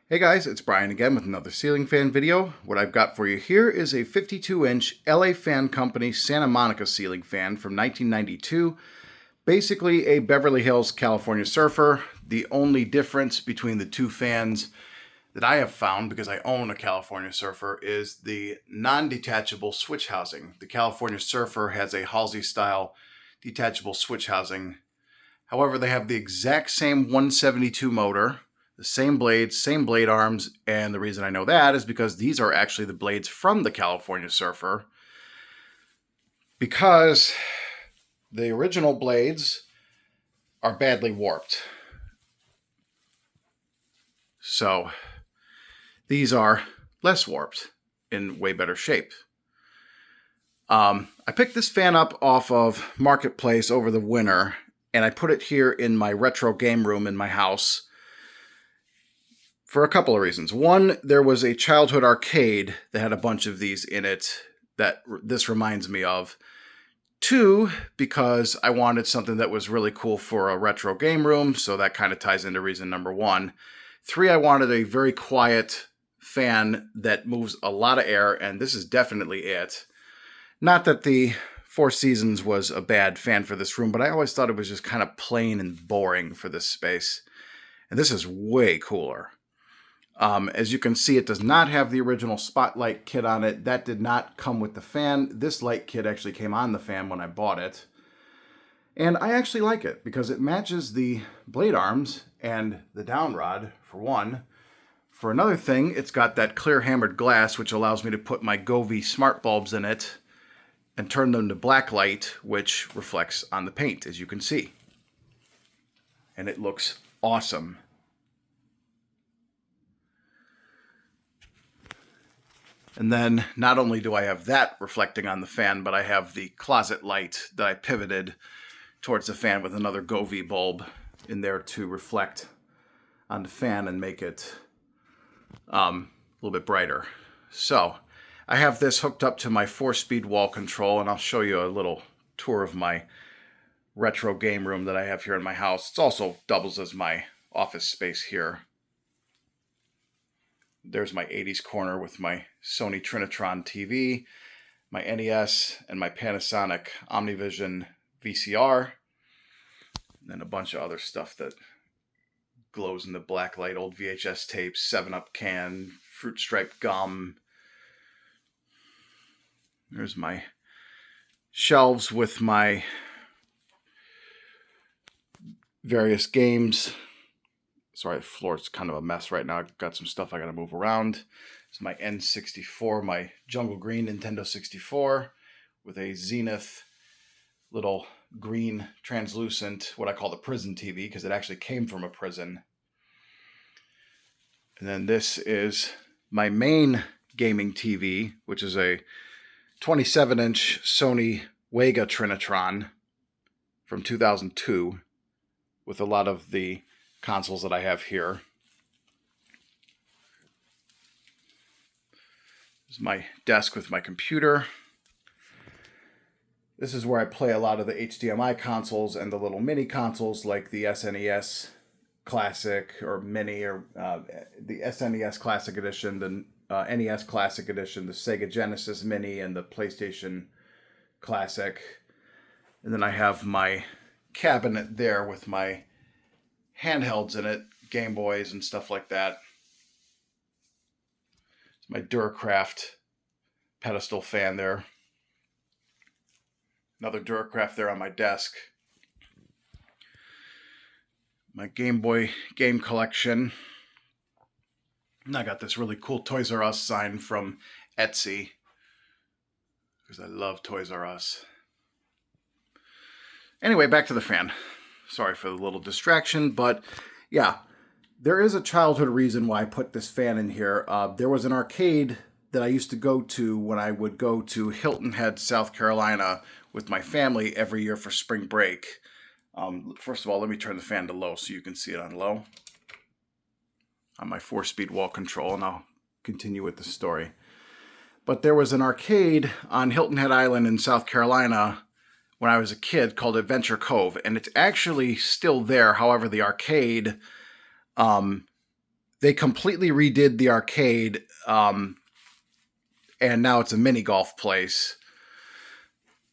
Hey guys, it's Brian again with another ceiling fan video. What I've got for you here is a 52-inch LA Fan Company Santa Monica ceiling fan from 1992. Basically a Beverly Hills California Surfer. The only difference between the two fans that I have found, because I own a California Surfer, is the non-detachable switch housing. The California Surfer has a Halsey-style detachable switch housing. However, they have the exact same 172 motor, the same blades, same blade arms, and the reason I know that is because these are actually the blades from the California Surfer, because the original blades are badly warped. So these are less warped, in way better shape. I picked this fan up off of Marketplace over the winter, and I put it here in my retro game room in my house for a couple of reasons. One, there was a childhood arcade that had a bunch of these in it that this reminds me of. Two, because I wanted something that was really cool for a retro game room, so that kind of ties into reason number one. Three, I wanted a very quiet fan that moves a lot of air, and this is definitely it. Not that the Four Seasons was a bad fan for this room, but I always thought it was just kind of plain and boring for this space. And this is way cooler. As you can see, it does not have the original spotlight kit on it. That did not come with the fan. This light kit actually came on the fan when I bought it. And I actually like it because it matches the blade arms and the down rod, for one. For another thing, it's got that clear hammered glass, which allows me to put my Govee smart bulbs in it and turn them to black light, which reflects on the paint, as you can see. And it looks awesome. And then not only do I have that reflecting on the fan, but I have the closet light that I pivoted towards the fan with another Govee bulb in there to reflect on the fan and make it a little bit brighter. So I have this hooked up to my 4-speed wall control, and I'll show you a little tour of my retro game room that I have here in my house. It also doubles as my office space here. There's my 80s corner with my Sony Trinitron TV, my NES, and my Panasonic Omnivision VCR. And then a bunch of other stuff that glows in the black light, old VHS tapes, 7-Up can, fruit stripe gum. There's my shelves with my various games. Sorry, the floor's kind of a mess right now. I've got some stuff I got to move around. It's my N64, my Jungle Green Nintendo 64 with a Zenith little green translucent, what I call the prison TV, because it actually came from a prison. And then this is my main gaming TV, which is a 27-inch Sony Wega Trinitron from 2002 with a lot of the consoles that I have here. This is my desk with my computer. This is where I play a lot of the HDMI consoles and the little mini consoles like the SNES Classic or Mini, or the SNES Classic Edition, the NES Classic Edition, the Sega Genesis Mini, and the PlayStation Classic. And then I have my cabinet there with my handhelds in it, Game Boys and stuff like that. It's my Duracraft pedestal fan there. Another Duracraft there on my desk. My Game Boy game collection. And I got this really cool Toys R Us sign from Etsy, because I love Toys R Us. Anyway, back to the fan. Sorry for the little distraction, but yeah, there is a childhood reason why I put this fan in here. There was an arcade that I used to go to when I would go to Hilton Head, South Carolina with my family every year for spring break. First of all, let me turn the fan to low so you can see it on low on my 4-speed wall control, and I'll continue with the story. But there was an arcade on Hilton Head Island in South Carolina when I was a kid called Adventure Cove, and it's actually still there. However, the arcade they completely redid the arcade, and now it's a mini golf place.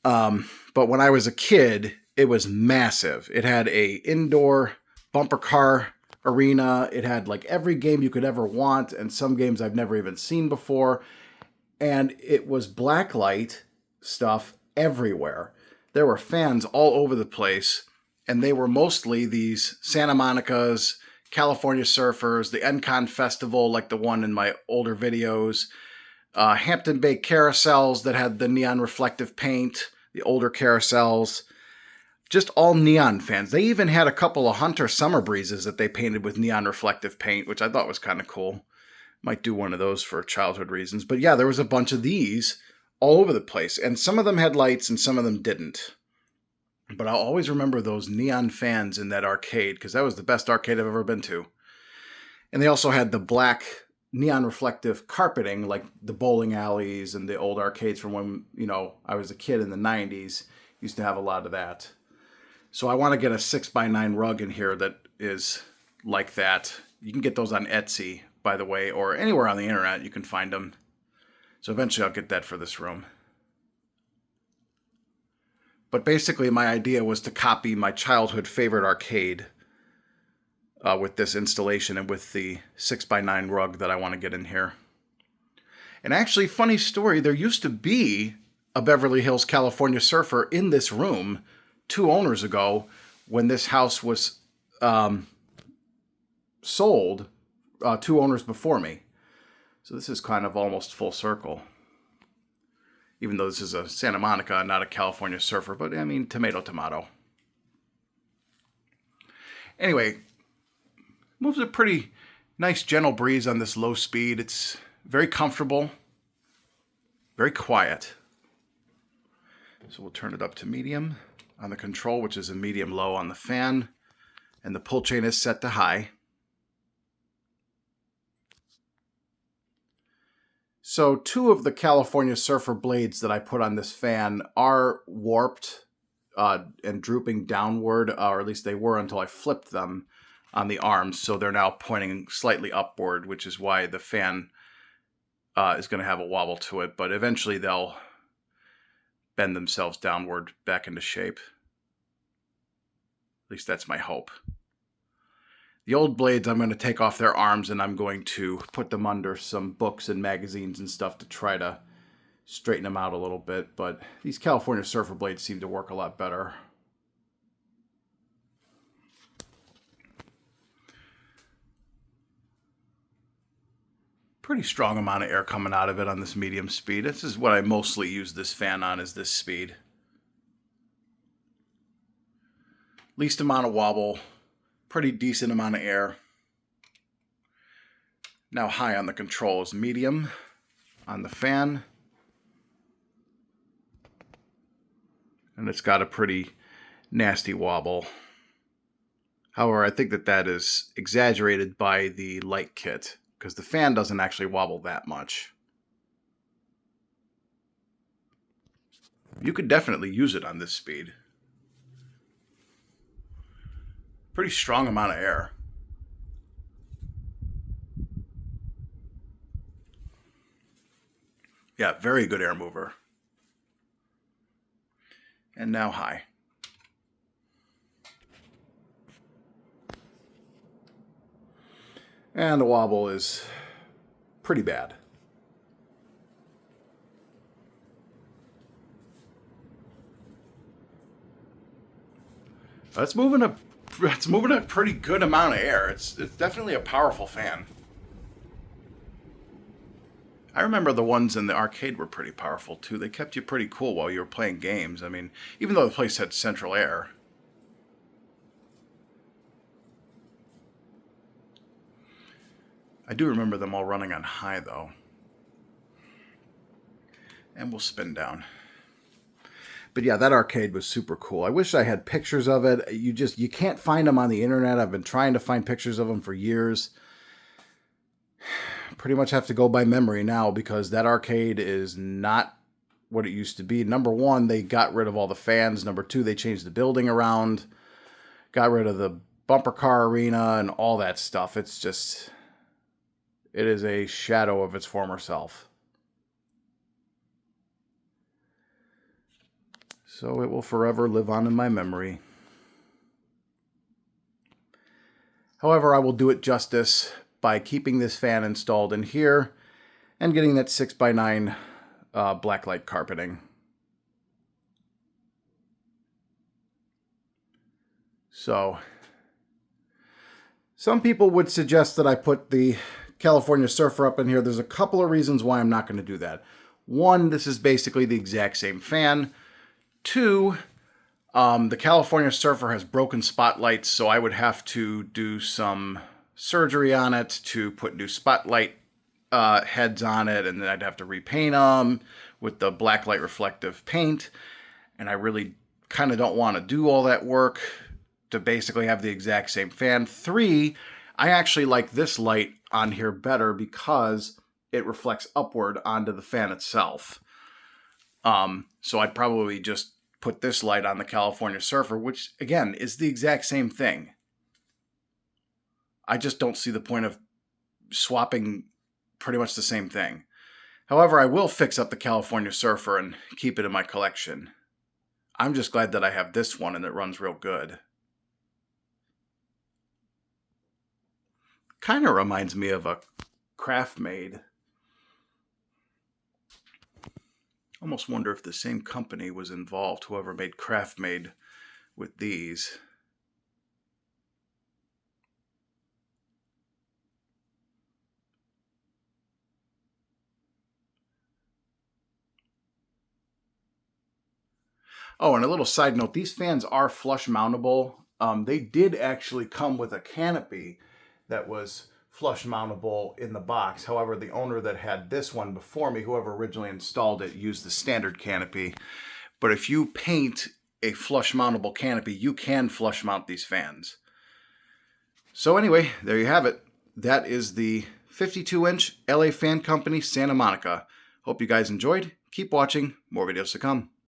But when I was a kid, it was massive. It had a indoor bumper car arena. It had like every game you could ever want, and some games I've never even seen before. And it was blacklight stuff everywhere. There were fans all over the place, and they were mostly these Santa Monica's, California Surfers, the NCon Festival, like the one in my older videos, Hampton Bay carousels that had the neon reflective paint, the older carousels, just all neon fans. They even had a couple of Hunter Summer Breezes that they painted with neon reflective paint, which I thought was kind of cool. Might do one of those for childhood reasons. But yeah, there was a bunch of these all over the place. And some of them had lights and some of them didn't. But I'll always remember those neon fans in that arcade, because that was the best arcade I've ever been to. And they also had the black neon reflective carpeting, like the bowling alleys and the old arcades from when, I was a kid in the 90s. Used to have a lot of that. So I want to get a 6x9 rug in here that is like that. You can get those on Etsy, by the way, or anywhere on the internet you can find them. So eventually I'll get that for this room. But basically my idea was to copy my childhood favorite arcade with this installation and with the 6x9 rug that I want to get in here. And actually, funny story, there used to be a Beverly Hills California Surfer in this room 2 owners ago when this house was sold, 2 owners before me. So this is kind of almost full circle. Even though this is a Santa Monica, not a California Surfer, but I mean, tomato, tomato. Anyway, moves a pretty nice gentle breeze on this low speed. It's very comfortable, very quiet. So we'll turn it up to medium on the control, which is a medium low on the fan. And the pull chain is set to high. So 2 of the California Surfer blades that I put on this fan are warped and drooping downward, or at least they were until I flipped them on the arms. So they're now pointing slightly upward, which is why the fan is going to have a wobble to it. But eventually they'll bend themselves downward back into shape. At least that's my hope. The old blades, I'm going to take off their arms and I'm going to put them under some books and magazines and stuff to try to straighten them out a little bit. But these California Surfer blades seem to work a lot better. Pretty strong amount of air coming out of it on this medium speed. This is what I mostly use this fan on, is this speed. Least amount of wobble. Pretty decent amount of air. Now high on the controls, medium on the fan. And it's got a pretty nasty wobble. However, I think that is exaggerated by the light kit, because the fan doesn't actually wobble that much. You could definitely use it on this speed. Pretty strong amount of air. Yeah, very good air mover. And now high. And the wobble is pretty bad. It's moving a pretty good amount of air. It's definitely a powerful fan. I remember the ones in the arcade were pretty powerful too. They kept you pretty cool while you were playing games. I mean, even though the place had central air. I do remember them all running on high though. And we'll spin down. But yeah, that arcade was super cool. I wish I had pictures of it. You can't find them on the internet. I've been trying to find pictures of them for years. Pretty much have to go by memory now, because that arcade is not what it used to be. Number 1, they got rid of all the fans. Number 2, they changed the building around. Got rid of the bumper car arena and all that stuff. It's just It is a shadow of its former self. So it will forever live on in my memory. However, I will do it justice by keeping this fan installed in here and getting that 6x9 blacklight carpeting. So, some people would suggest that I put the California Surfer up in here. There's a couple of reasons why I'm not going to do that. One, this is basically the exact same fan. Two, the California Surfer has broken spotlights, so I would have to do some surgery on it to put new spotlight heads on it, and then I'd have to repaint them with the blacklight reflective paint, and I really kind of don't want to do all that work to basically have the exact same fan. Three, I actually like this light on here better because it reflects upward onto the fan itself. So I'd probably just put this light on the California Surfer, which again is the exact same thing. I just don't see the point of swapping pretty much the same thing. However, I will fix up the California Surfer and keep it in my collection. I'm just glad that I have this one and it runs real good. Kind of reminds me of a Craft-Made. Almost wonder if the same company was involved, whoever made Craft-Made with these. Oh, and a little side note, these fans are flush mountable. They did actually come with a canopy that was flush mountable in the box. However, the owner that had this one before me, whoever originally installed it, used the standard canopy. But if you paint a flush mountable canopy, you can flush mount these fans. So anyway, there you have it. That is the 52-inch LA Fan Company Santa Monica. Hope you guys enjoyed. Keep watching. More videos to come.